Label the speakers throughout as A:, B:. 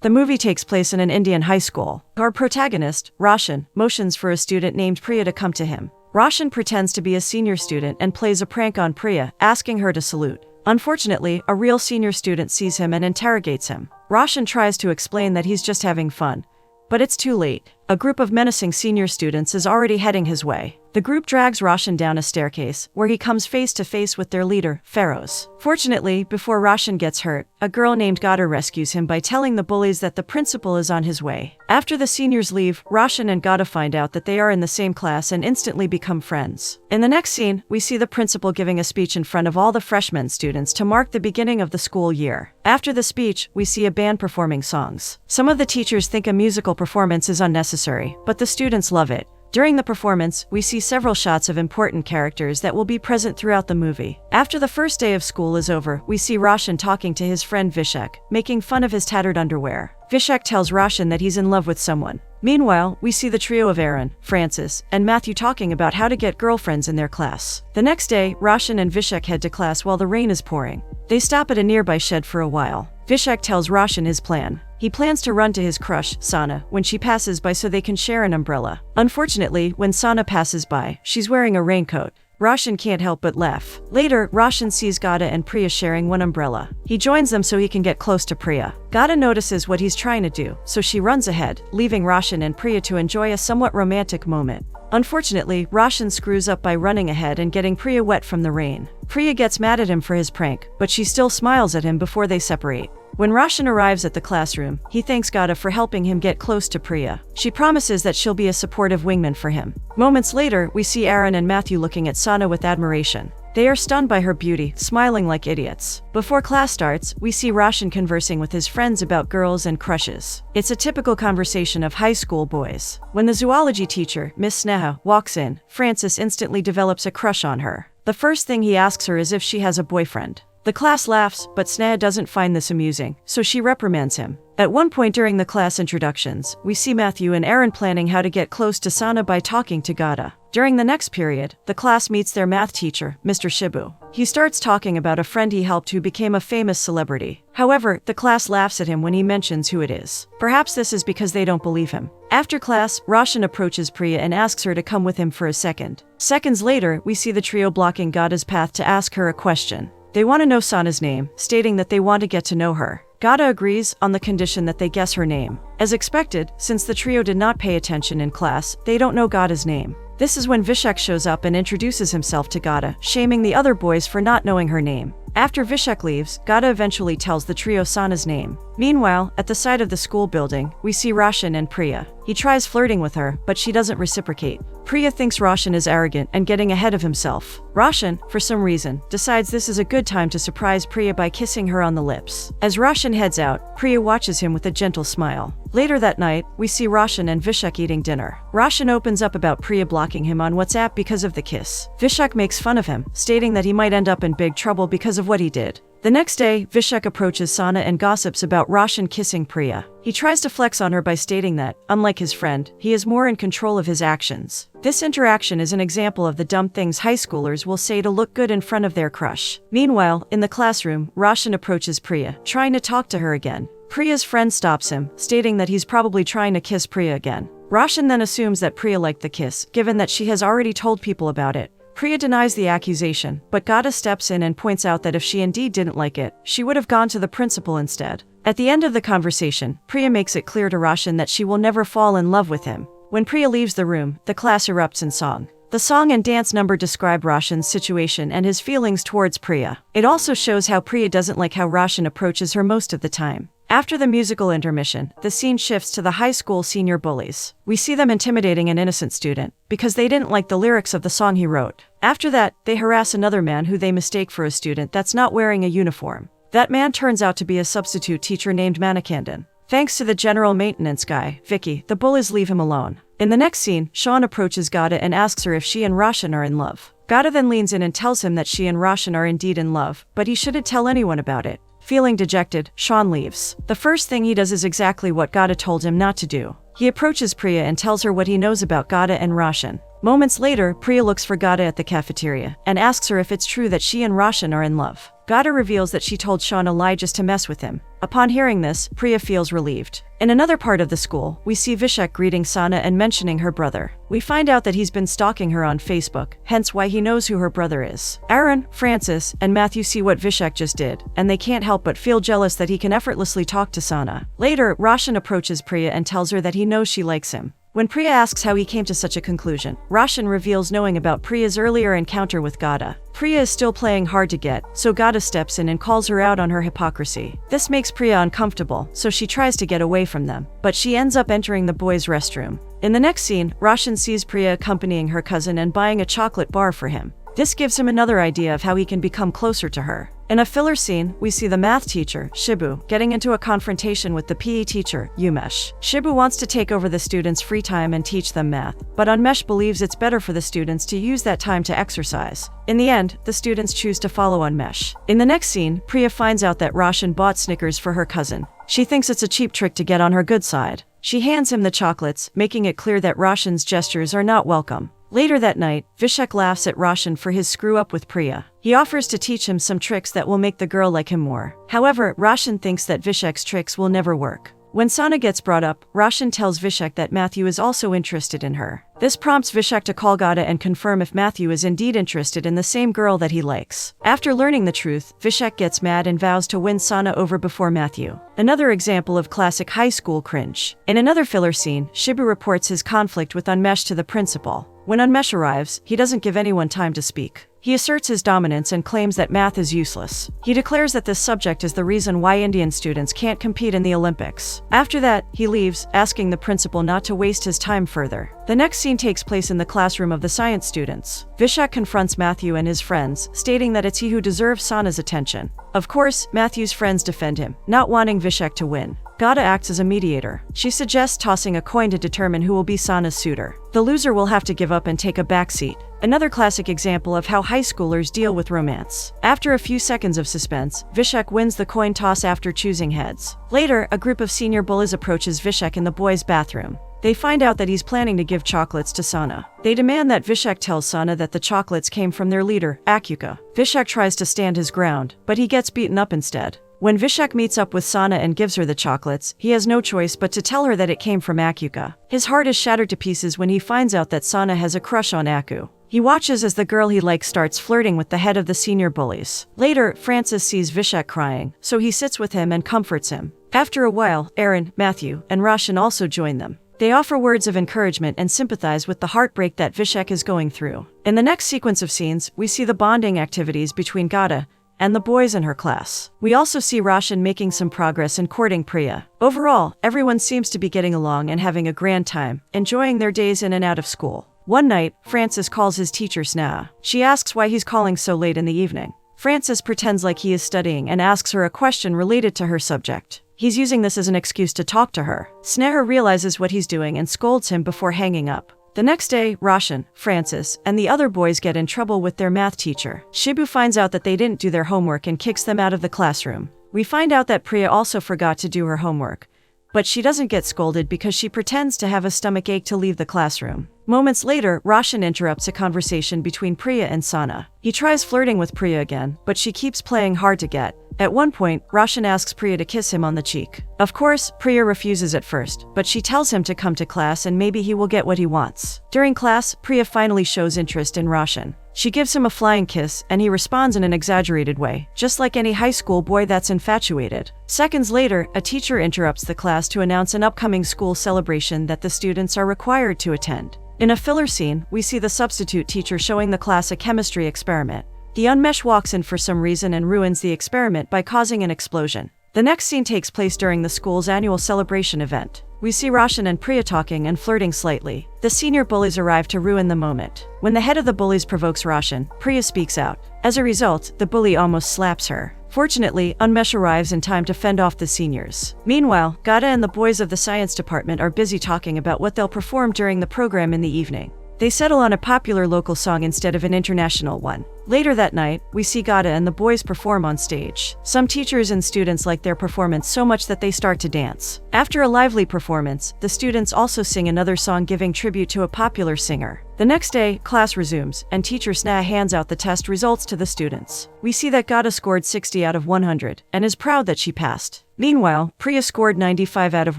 A: The movie takes place in an Indian high school. Our protagonist, Roshan, motions for a student named Priya to come to him. Roshan pretends to be a senior student and plays a prank on Priya, asking her to salute. Unfortunately, a real senior student sees him and interrogates him. Roshan tries to explain that he's just having fun, but it's too late. A group of menacing senior students is already heading his way. The group drags Roshan down a staircase, where he comes face to face with their leader, Feroz. Fortunately, before Roshan gets hurt, a girl named Gada rescues him by telling the bullies that the principal is on his way. After the seniors leave, Roshan and Gada find out that they are in the same class and instantly become friends. In the next scene, we see the principal giving a speech in front of all the freshman students to mark the beginning of the school year. After the speech, we see a band performing songs. Some of the teachers think a musical performance is unnecessary, but the students love it. During the performance, we see several shots of important characters that will be present throughout the movie. After the first day of school is over, we see Roshan talking to his friend Vishak, making fun of his tattered underwear. Vishak tells Roshan that he's in love with someone. Meanwhile, we see the trio of Aaron, Francis, and Matthew talking about how to get girlfriends in their class. The next day, Roshan and Vishak head to class while the rain is pouring. They stop at a nearby shed for a while. Vishak tells Roshan his plan. He plans to run to his crush, Sana, when she passes by so they can share an umbrella. Unfortunately, when Sana passes by, she's wearing a raincoat. Roshan can't help but laugh. Later, Roshan sees Gada and Priya sharing one umbrella. He joins them so he can get close to Priya. Gada notices what he's trying to do, so she runs ahead, leaving Roshan and Priya to enjoy a somewhat romantic moment. Unfortunately, Roshan screws up by running ahead and getting Priya wet from the rain. Priya gets mad at him for his prank, but she still smiles at him before they separate. When Roshan arrives at the classroom, he thanks Gada for helping him get close to Priya. She promises that she'll be a supportive wingman for him. Moments later, we see Aaron and Matthew looking at Sana with admiration. They are stunned by her beauty, smiling like idiots. Before class starts, we see Roshan conversing with his friends about girls and crushes. It's a typical conversation of high school boys. When the zoology teacher, Miss Sneha, walks in, Francis instantly develops a crush on her. The first thing he asks her is if she has a boyfriend. The class laughs, but Sneha doesn't find this amusing, so she reprimands him. At one point during the class introductions, we see Matthew and Aaron planning how to get close to Sana by talking to Gada. During the next period, the class meets their math teacher, Mr. Shibu. He starts talking about a friend he helped who became a famous celebrity. However, the class laughs at him when he mentions who it is. Perhaps this is because they don't believe him. After class, Roshan approaches Priya and asks her to come with him for a second. Seconds later, we see the trio blocking Gada's path to ask her a question. They want to know Sana's name, stating that they want to get to know her. Gada agrees, on the condition that they guess her name. As expected, since the trio did not pay attention in class, they don't know Gada's name. This is when Vishak shows up and introduces himself to Gada, shaming the other boys for not knowing her name. After Vishak leaves, Gada eventually tells the trio Sana's name. Meanwhile, at the side of the school building, we see Roshan and Priya. He tries flirting with her, but she doesn't reciprocate. Priya thinks Roshan is arrogant and getting ahead of himself. Roshan, for some reason, decides this is a good time to surprise Priya by kissing her on the lips. As Roshan heads out, Priya watches him with a gentle smile. Later that night, we see Roshan and Vishak eating dinner. Roshan opens up about Priya blocking him on WhatsApp because of the kiss. Vishak makes fun of him, stating that he might end up in big trouble because of what he did. The next day, Vishak approaches Sana and gossips about Roshan kissing Priya. He tries to flex on her by stating that, unlike his friend, he is more in control of his actions. This interaction is an example of the dumb things high schoolers will say to look good in front of their crush. Meanwhile, in the classroom, Roshan approaches Priya, trying to talk to her again. Priya's friend stops him, stating that he's probably trying to kiss Priya again. Roshan then assumes that Priya liked the kiss, given that she has already told people about it. Priya denies the accusation, but Gada steps in and points out that if she indeed didn't like it, she would have gone to the principal instead. At the end of the conversation, Priya makes it clear to Roshan that she will never fall in love with him. When Priya leaves the room, the class erupts in song. The song and dance number describe Roshan's situation and his feelings towards Priya. It also shows how Priya doesn't like how Roshan approaches her most of the time. After the musical intermission, the scene shifts to the high school senior bullies. We see them intimidating an innocent student, because they didn't like the lyrics of the song he wrote. After that, they harass another man who they mistake for a student that's not wearing a uniform. That man turns out to be a substitute teacher named Manikandan. Thanks to the general maintenance guy, Vicky, the bullies leave him alone. In the next scene, Sean approaches Gada and asks her if she and Roshan are in love. Gada then leans in and tells him that she and Roshan are indeed in love, but he shouldn't tell anyone about it. Feeling dejected, Sean leaves. The first thing he does is exactly what Gada told him not to do. He approaches Priya and tells her what he knows about Gada and Roshan. Moments later, Priya looks for Gada at the cafeteria and asks her if it's true that she and Roshan are in love. Gada reveals that she told Sean a lie just to mess with him. Upon hearing this, Priya feels relieved. In another part of the school, we see Vishak greeting Sana and mentioning her brother. We find out that he's been stalking her on Facebook, hence why he knows who her brother is. Aaron, Francis, and Matthew see what Vishak just did, and they can't help but feel jealous that he can effortlessly talk to Sana. Later, Roshan approaches Priya and tells her that he knows she likes him. When Priya asks how he came to such a conclusion, Roshan reveals knowing about Priya's earlier encounter with Gada. Priya is still playing hard to get, so Gada steps in and calls her out on her hypocrisy. This makes Priya uncomfortable, so she tries to get away from them, but she ends up entering the boys' restroom. In the next scene, Roshan sees Priya accompanying her cousin and buying a chocolate bar for him. This gives him another idea of how he can become closer to her. In a filler scene, we see the math teacher, Shibu, getting into a confrontation with the PE teacher, Umesh. Shibu wants to take over the students' free time and teach them math, but Unmesh believes it's better for the students to use that time to exercise. In the end, the students choose to follow Unmesh. In the next scene, Priya finds out that Roshan bought Snickers for her cousin. She thinks it's a cheap trick to get on her good side. She hands him the chocolates, making it clear that Roshan's gestures are not welcome. Later that night, Vishak laughs at Roshan for his screw-up with Priya. He offers to teach him some tricks that will make the girl like him more. However, Roshan thinks that Vishak's tricks will never work. When Sana gets brought up, Roshan tells Vishak that Matthew is also interested in her. This prompts Vishak to call Gada and confirm if Matthew is indeed interested in the same girl that he likes. After learning the truth, Vishak gets mad and vows to win Sana over before Matthew. Another example of classic high school cringe. In another filler scene, Shibu reports his conflict with Unmesh to the principal. When Unmesh arrives, he doesn't give anyone time to speak. He asserts his dominance and claims that math is useless. He declares that this subject is the reason why Indian students can't compete in the Olympics. After that, he leaves, asking the principal not to waste his time further. The next scene takes place in the classroom of the science students. Vishak confronts Matthew and his friends, stating that it's he who deserves Sana's attention. Of course, Matthew's friends defend him, not wanting Vishak to win. Gada acts as a mediator. She suggests tossing a coin to determine who will be Sana's suitor. The loser will have to give up and take a backseat. Another classic example of how high schoolers deal with romance. After a few seconds of suspense, Vishak wins the coin toss after choosing heads. Later, a group of senior bullies approaches Vishak in the boys' bathroom. They find out that he's planning to give chocolates to Sana. They demand that Vishak tells Sana that the chocolates came from their leader, Akuka. Vishak tries to stand his ground, but he gets beaten up instead. When Vishak meets up with Sana and gives her the chocolates, he has no choice but to tell her that it came from Akuka. His heart is shattered to pieces when he finds out that Sana has a crush on Aku. He watches as the girl he likes starts flirting with the head of the senior bullies. Later, Francis sees Vishak crying, so he sits with him and comforts him. After a while, Aaron, Matthew, and Roshan also join them. They offer words of encouragement and sympathize with the heartbreak that Vishak is going through. In the next sequence of scenes, we see the bonding activities between Gada and the boys in her class. We also see Roshan making some progress in courting Priya. Overall, everyone seems to be getting along and having a grand time, enjoying their days in and out of school. One night, Francis calls his teacher Sneha. She asks why he's calling so late in the evening. Francis pretends like he is studying and asks her a question related to her subject. He's using this as an excuse to talk to her. Sneha realizes what he's doing and scolds him before hanging up. The next day, Roshan, Francis, and the other boys get in trouble with their math teacher. Shibu finds out that they didn't do their homework and kicks them out of the classroom. We find out that Priya also forgot to do her homework, but she doesn't get scolded because she pretends to have a stomach ache to leave the classroom. Moments later, Roshan interrupts a conversation between Priya and Sana. He tries flirting with Priya again, but she keeps playing hard to get. At one point, Roshan asks Priya to kiss him on the cheek. Of course, Priya refuses at first, but she tells him to come to class and maybe he will get what he wants. During class, Priya finally shows interest in Roshan. She gives him a flying kiss, and he responds in an exaggerated way, just like any high school boy that's infatuated. Seconds later, a teacher interrupts the class to announce an upcoming school celebration that the students are required to attend. In a filler scene, we see the substitute teacher showing the class a chemistry experiment. The Unmesh walks in for some reason and ruins the experiment by causing an explosion. The next scene takes place during the school's annual celebration event. We see Roshan and Priya talking and flirting slightly. The senior bullies arrive to ruin the moment. When the head of the bullies provokes Roshan, Priya speaks out. As a result, the bully almost slaps her. Fortunately, Unmesh arrives in time to fend off the seniors. Meanwhile, Gada and the boys of the science department are busy talking about what they'll perform during the program in the evening. They settle on a popular local song instead of an international one. Later that night, we see Gada and the boys perform on stage. Some teachers and students like their performance so much that they start to dance. After a lively performance, the students also sing another song giving tribute to a popular singer. The next day, class resumes, and teacher Sna hands out the test results to the students. We see that Gada scored 60 out of 100, and is proud that she passed. Meanwhile, Priya scored 95 out of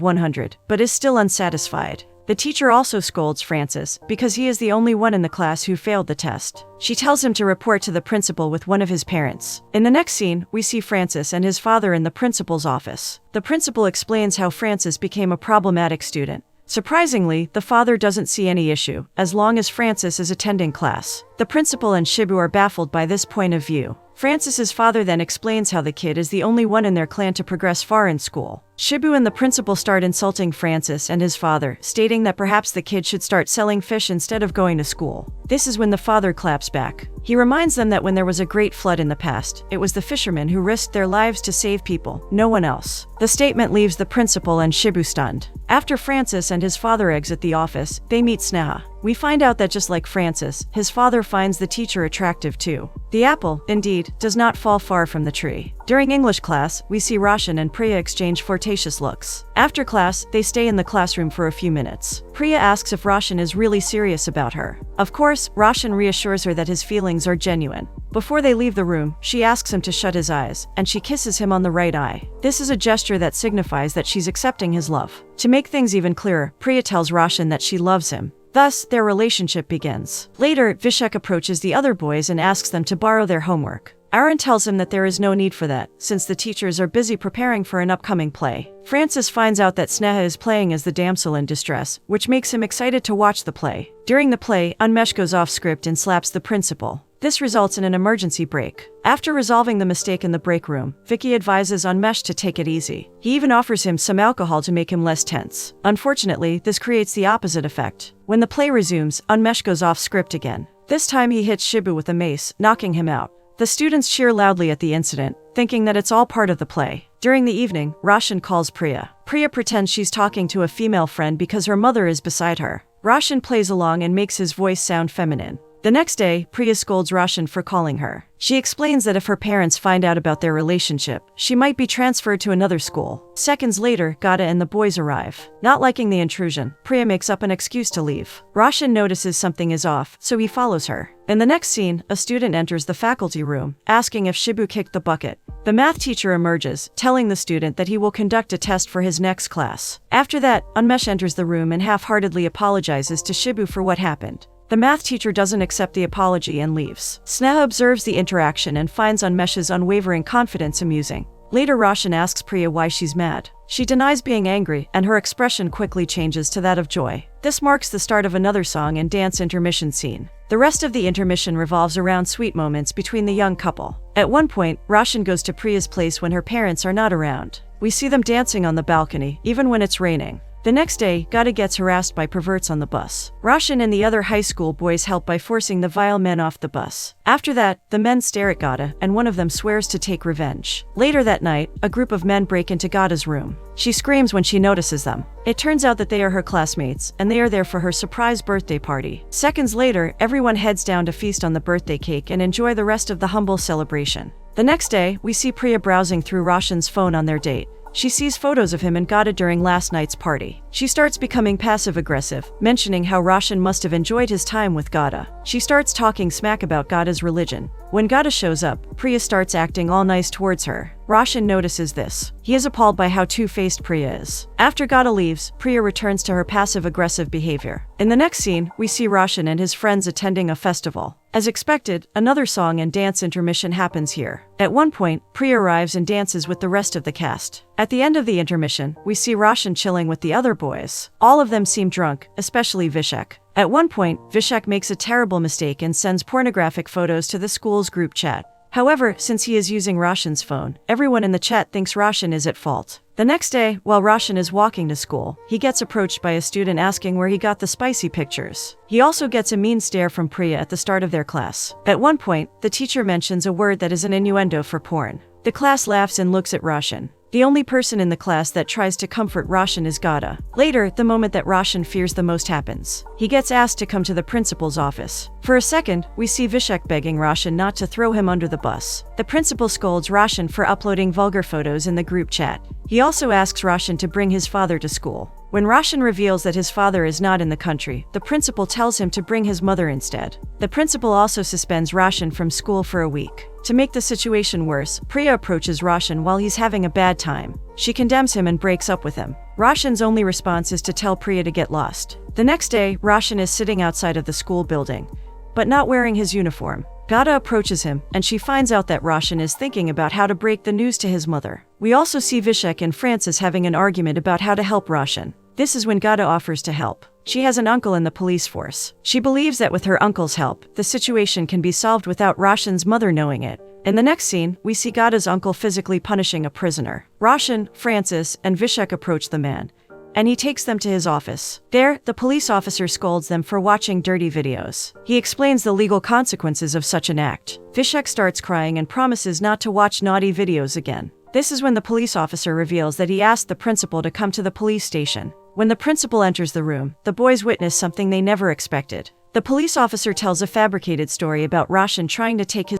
A: 100, but is still unsatisfied. The teacher also scolds Francis, because he is the only one in the class who failed the test. She tells him to report to the principal with one of his parents. In the next scene, we see Francis and his father in the principal's office. The principal explains how Francis became a problematic student. Surprisingly, the father doesn't see any issue, as long as Francis is attending class. The principal and Shibu are baffled by this point of view. Francis's father then explains how the kid is the only one in their clan to progress far in school. Shibu and the principal start insulting Francis and his father, stating that perhaps the kid should start selling fish instead of going to school. This is when the father claps back. He reminds them that when there was a great flood in the past, it was the fishermen who risked their lives to save people, no one else. The statement leaves the principal and Shibu stunned. After Francis and his father exit the office, they meet Sneha. We find out that just like Francis, his father finds the teacher attractive too. The apple, indeed, does not fall far from the tree. During English class, we see Roshan and Priya exchange flirtatious looks. After class, they stay in the classroom for a few minutes. Priya asks if Roshan is really serious about her. Of course, Roshan reassures her that his feelings are genuine. Before they leave the room, she asks him to shut his eyes, and she kisses him on the right eye. This is a gesture that signifies that she's accepting his love. To make things even clearer, Priya tells Roshan that she loves him. Thus, their relationship begins. Later, Vishek approaches the other boys and asks them to borrow their homework. Aaron tells him that there is no need for that, since the teachers are busy preparing for an upcoming play. Francis finds out that Sneha is playing as the damsel in distress, which makes him excited to watch the play. During the play, Unmesh goes off script and slaps the principal. This results in an emergency break. After resolving the mistake in the break room, Vicky advises Unmesh to take it easy. He even offers him some alcohol to make him less tense. Unfortunately, this creates the opposite effect. When the play resumes, Unmesh goes off script again. This time he hits Shibu with a mace, knocking him out. The students cheer loudly at the incident, thinking that it's all part of the play. During the evening, Roshan calls Priya. Priya pretends she's talking to a female friend because her mother is beside her. Roshan plays along and makes his voice sound feminine. The next day, Priya scolds Roshan for calling her. She explains that if her parents find out about their relationship, she might be transferred to another school. Seconds later, Gada and the boys arrive. Not liking the intrusion, Priya makes up an excuse to leave. Roshan notices something is off, so he follows her. In the next scene, a student enters the faculty room, asking if Shibu kicked the bucket. The math teacher emerges, telling the student that he will conduct a test for his next class. After that, Unmesh enters the room and half-heartedly apologizes to Shibu for what happened. The math teacher doesn't accept the apology and leaves. Sneha observes the interaction and finds Unmesh's unwavering confidence amusing. Later, Roshan asks Priya why she's mad. She denies being angry, and her expression quickly changes to that of joy. This marks the start of another song and dance intermission scene. The rest of the intermission revolves around sweet moments between the young couple. At one point, Roshan goes to Priya's place when her parents are not around. We see them dancing on the balcony, even when it's raining. The next day, Gada gets harassed by perverts on the bus. Roshan and the other high school boys help by forcing the vile men off the bus. After that, the men stare at Gada, and one of them swears to take revenge. Later that night, a group of men break into Gada's room. She screams when she notices them. It turns out that they are her classmates, and they are there for her surprise birthday party. Seconds later, everyone heads down to feast on the birthday cake and enjoy the rest of the humble celebration. The next day, we see Priya browsing through Roshan's phone on their date. She sees photos of him and Gada during last night's party. She starts becoming passive-aggressive, mentioning how Roshan must have enjoyed his time with Gada. She starts talking smack about Gada's religion. When Gada shows up, Priya starts acting all nice towards her. Roshan notices this. He is appalled by how two-faced Priya is. After Gada leaves, Priya returns to her passive-aggressive behavior. In the next scene, we see Roshan and his friends attending a festival. As expected, another song and dance intermission happens here. At one point, Priya arrives and dances with the rest of the cast. At the end of the intermission, we see Roshan chilling with the other boys. All of them seem drunk, especially Vishek. At one point, Vishek makes a terrible mistake and sends pornographic photos to the school's group chat. However, since he is using Roshan's phone, everyone in the chat thinks Roshan is at fault. The next day, while Roshan is walking to school, he gets approached by a student asking where he got the spicy pictures. He also gets a mean stare from Priya at the start of their class. At one point, the teacher mentions a word that is an innuendo for porn. The class laughs and looks at Roshan. The only person in the class that tries to comfort Roshan is Gada. Later, the moment that Roshan fears the most happens. He gets asked to come to the principal's office. For a second, we see Vishek begging Roshan not to throw him under the bus. The principal scolds Roshan for uploading vulgar photos in the group chat. He also asks Roshan to bring his father to school. When Roshan reveals that his father is not in the country, the principal tells him to bring his mother instead. The principal also suspends Roshan from school for a week. To make the situation worse, Priya approaches Roshan while he's having a bad time. She condemns him and breaks up with him. Roshan's only response is to tell Priya to get lost. The next day, Roshan is sitting outside of the school building, but not wearing his uniform. Gada approaches him, and she finds out that Roshan is thinking about how to break the news to his mother. We also see Vishek and Francis having an argument about how to help Roshan. This is when Gada offers to help. She has an uncle in the police force. She believes that with her uncle's help, the situation can be solved without Roshan's mother knowing it. In the next scene, we see Gada's uncle physically punishing a prisoner. Roshan, Francis, and Vishek approach the man, and he takes them to his office. There, the police officer scolds them for watching dirty videos. He explains the legal consequences of such an act. Vishek starts crying and promises not to watch naughty videos again. This is when the police officer reveals that he asked the principal to come to the police station. When the principal enters the room, the boys witness something they never expected. The police officer tells a fabricated story about Roshan trying to take his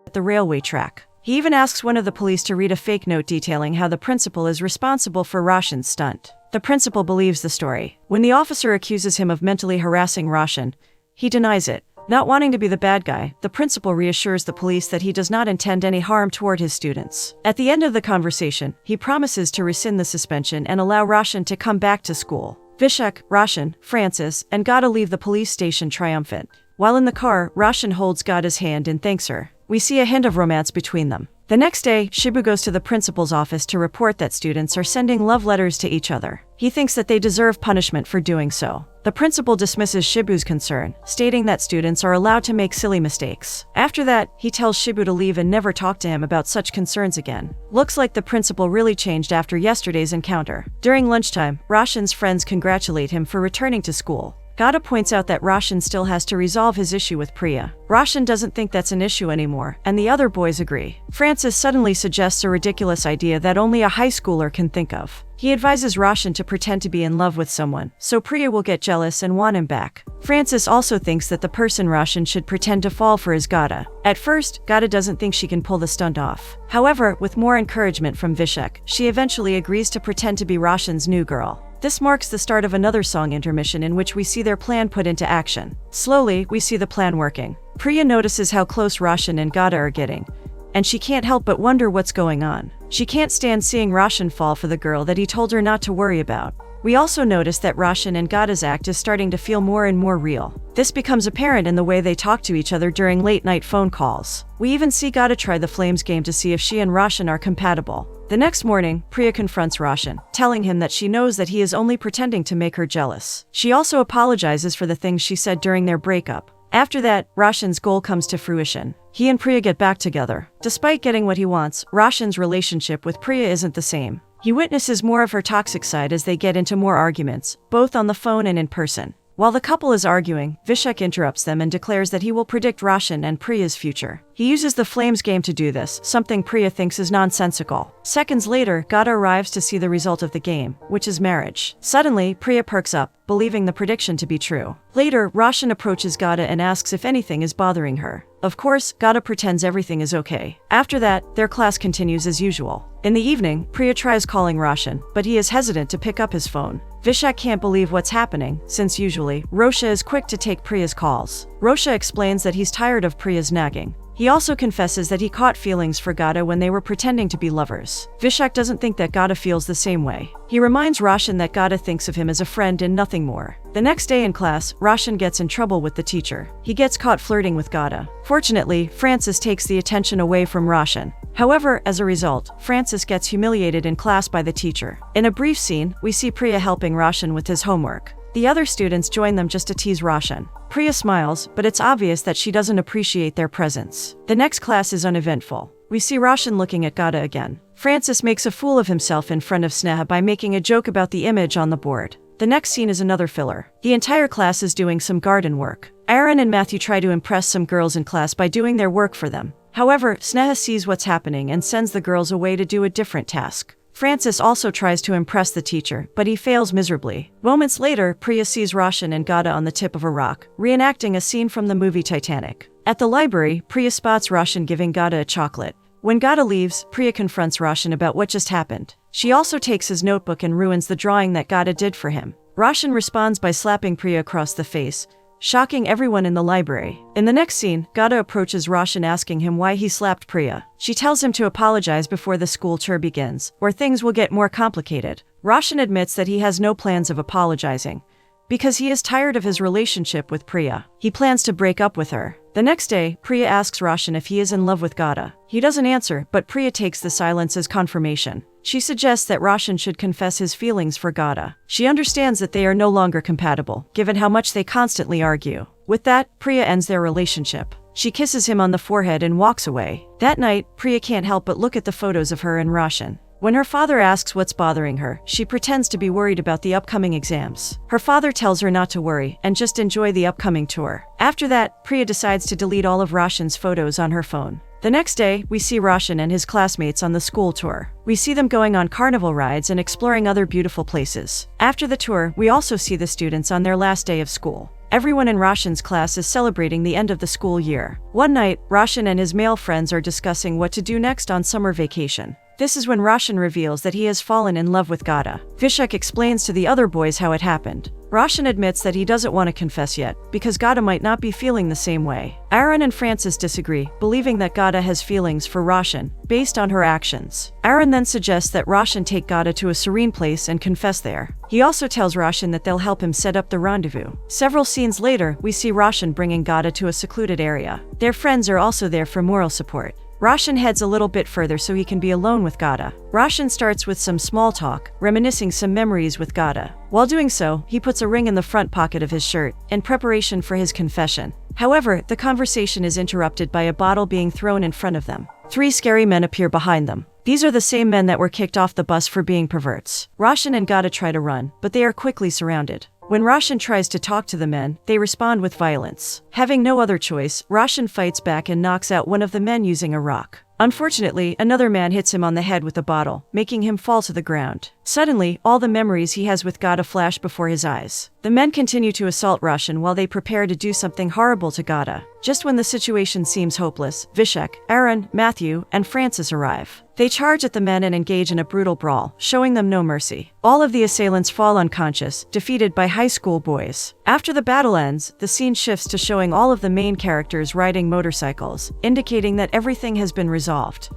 A: at the railway track. He even asks one of the police to read a fake note detailing how the principal is responsible for Roshan's stunt. The principal believes the story. When the officer accuses him of mentally harassing Roshan, he denies it. Not wanting to be the bad guy, the principal reassures the police that he does not intend any harm toward his students. At the end of the conversation, he promises to rescind the suspension and allow Roshan to come back to school. Vishek, Roshan, Francis, and Gada leave the police station triumphant. While in the car, Roshan holds Gada's hand and thanks her. We see a hint of romance between them. The next day, Shibu goes to the principal's office to report that students are sending love letters to each other. He thinks that they deserve punishment for doing so. The principal dismisses Shibu's concern, stating that students are allowed to make silly mistakes. After that, he tells Shibu to leave and never talk to him about such concerns again. Looks like the principal really changed after yesterday's encounter. During lunchtime, Roshan's friends congratulate him for returning to school. Gada points out that Roshan still has to resolve his issue with Priya. Roshan doesn't think that's an issue anymore, and the other boys agree. Francis suddenly suggests a ridiculous idea that only a high schooler can think of. He advises Roshan to pretend to be in love with someone, so Priya will get jealous and want him back. Francis also thinks that the person Roshan should pretend to fall for is Gada. At first, Gada doesn't think she can pull the stunt off. However, with more encouragement from Vishek, she eventually agrees to pretend to be Roshan's new girl. This marks the start of another song intermission in which we see their plan put into action. Slowly, we see the plan working. Priya notices how close Roshan and Gada are getting, and she can't help but wonder what's going on. She can't stand seeing Roshan fall for the girl that he told her not to worry about. We also notice that Roshan and Gada's act is starting to feel more and more real. This becomes apparent in the way they talk to each other during late-night phone calls. We even see Gada try the Flames game to see if she and Roshan are compatible. The next morning, Priya confronts Roshan, telling him that she knows that he is only pretending to make her jealous. She also apologizes for the things she said during their breakup. After that, Roshan's goal comes to fruition. He and Priya get back together. Despite getting what he wants, Roshan's relationship with Priya isn't the same. He witnesses more of her toxic side as they get into more arguments, both on the phone and in person. While the couple is arguing, Vishek interrupts them and declares that he will predict Roshan and Priya's future. He uses the Flames game to do this, something Priya thinks is nonsensical. Seconds later, Gada arrives to see the result of the game, which is marriage. Suddenly, Priya perks up, believing the prediction to be true. Later, Roshan approaches Gada and asks if anything is bothering her. Of course, Gada pretends everything is okay. After that, their class continues as usual. In the evening, Priya tries calling Roshan, but he is hesitant to pick up his phone. Vishek can't believe what's happening, since usually, Rosha is quick to take Priya's calls. Rosha explains that he's tired of Priya's nagging. He also confesses that he caught feelings for Gada when they were pretending to be lovers. Vishek doesn't think that Gada feels the same way. He reminds Roshan that Gada thinks of him as a friend and nothing more. The next day in class, Roshan gets in trouble with the teacher. He gets caught flirting with Gada. Fortunately, Francis takes the attention away from Roshan. However, as a result, Francis gets humiliated in class by the teacher. In a brief scene, we see Priya helping Roshan with his homework. The other students join them just to tease Roshan. Priya smiles, but it's obvious that she doesn't appreciate their presence. The next class is uneventful. We see Roshan looking at Gada again. Francis makes a fool of himself in front of Sneha by making a joke about the image on the board. The next scene is another filler. The entire class is doing some garden work. Aaron and Matthew try to impress some girls in class by doing their work for them. However, Sneha sees what's happening and sends the girls away to do a different task. Francis also tries to impress the teacher, but he fails miserably. Moments later, Priya sees Roshan and Gada on the tip of a rock, reenacting a scene from the movie Titanic. At the library, Priya spots Roshan giving Gada a chocolate. When Gada leaves, Priya confronts Roshan about what just happened. She also takes his notebook and ruins the drawing that Gada did for him. Roshan responds by slapping Priya across the face, shocking everyone in the library. In the next scene, Gada approaches Roshan asking him why he slapped Priya. She tells him to apologize before the school tour begins, or things will get more complicated. Roshan admits that he has no plans of apologizing, because he is tired of his relationship with Priya. He plans to break up with her. The next day, Priya asks Roshan if he is in love with Gada. He doesn't answer, but Priya takes the silence as confirmation. She suggests that Roshan should confess his feelings for Gada. She understands that they are no longer compatible, given how much they constantly argue. With that, Priya ends their relationship. She kisses him on the forehead and walks away. That night, Priya can't help but look at the photos of her and Roshan. When her father asks what's bothering her, she pretends to be worried about the upcoming exams. Her father tells her not to worry and just enjoy the upcoming tour. After that, Priya decides to delete all of Roshan's photos on her phone. The next day, we see Roshan and his classmates on the school tour. We see them going on carnival rides and exploring other beautiful places. After the tour, we also see the students on their last day of school. Everyone in Roshan's class is celebrating the end of the school year. One night, Roshan and his male friends are discussing what to do next on summer vacation. This is when Roshan reveals that he has fallen in love with Gada. Vishak explains to the other boys how it happened. Roshan admits that he doesn't want to confess yet, because Gada might not be feeling the same way. Aaron and Francis disagree, believing that Gada has feelings for Roshan, based on her actions. Aaron then suggests that Roshan take Gada to a serene place and confess there. He also tells Roshan that they'll help him set up the rendezvous. Several scenes later, we see Roshan bringing Gada to a secluded area. Their friends are also there for moral support. Roshan heads a little bit further so he can be alone with Gada. Roshan starts with some small talk, reminiscing some memories with Gada. While doing so, he puts a ring in the front pocket of his shirt, in preparation for his confession. However, the conversation is interrupted by a bottle being thrown in front of them. 3 scary men appear behind them. These are the same men that were kicked off the bus for being perverts. Roshan and Gada try to run, but they are quickly surrounded. When Roshan tries to talk to the men, they respond with violence. Having no other choice, Roshan fights back and knocks out one of the men using a rock. Unfortunately, another man hits him on the head with a bottle, making him fall to the ground. Suddenly, all the memories he has with Gada flash before his eyes. The men continue to assault Roshan while they prepare to do something horrible to Gada. Just when the situation seems hopeless, Vishak, Aaron, Matthew, and Francis arrive. They charge at the men and engage in a brutal brawl, showing them no mercy. All of the assailants fall unconscious, defeated by high school boys. After the battle ends, the scene shifts to showing all of the main characters riding motorcycles, indicating that everything has been resolved.